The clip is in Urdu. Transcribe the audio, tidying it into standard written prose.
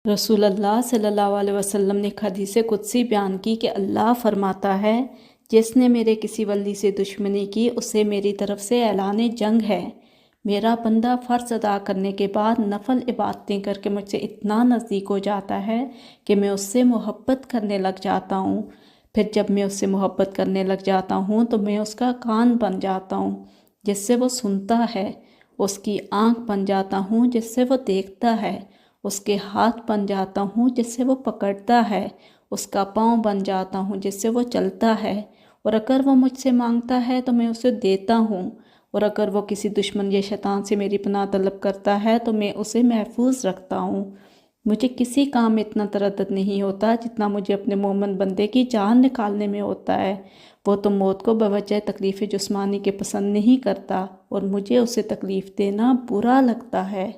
رسول اللہ صلی اللہ علیہ وسلم نے ایک حدیث قدسی بیان کی کہ اللہ فرماتا ہے، جس نے میرے کسی ولی سے دشمنی کی اسے میری طرف سے اعلان جنگ ہے۔ میرا بندہ فرض ادا کرنے کے بعد نفل عبادتیں کر کے مجھ سے اتنا نزدیک ہو جاتا ہے کہ میں اس سے محبت کرنے لگ جاتا ہوں۔ پھر جب میں اس سے محبت کرنے لگ جاتا ہوں تو میں اس کا کان بن جاتا ہوں جس سے وہ سنتا ہے، اس کی آنکھ بن جاتا ہوں جس سے وہ دیکھتا ہے، اس کے ہاتھ بن جاتا ہوں جس سے وہ پکڑتا ہے، اس کا پاؤں بن جاتا ہوں جس سے وہ چلتا ہے، اور اگر وہ مجھ سے مانگتا ہے تو میں اسے دیتا ہوں، اور اگر وہ کسی دشمن یا شیطان سے میری پناہ طلب کرتا ہے تو میں اسے محفوظ رکھتا ہوں۔ مجھے کسی کام میں اتنا تردد نہیں ہوتا جتنا مجھے اپنے مومن بندے کی جان نکالنے میں ہوتا ہے۔ وہ تو موت کو بوجہ تکلیف جسمانی کے پسند نہیں کرتا، اور مجھے اسے تکلیف دینا برا لگتا ہے۔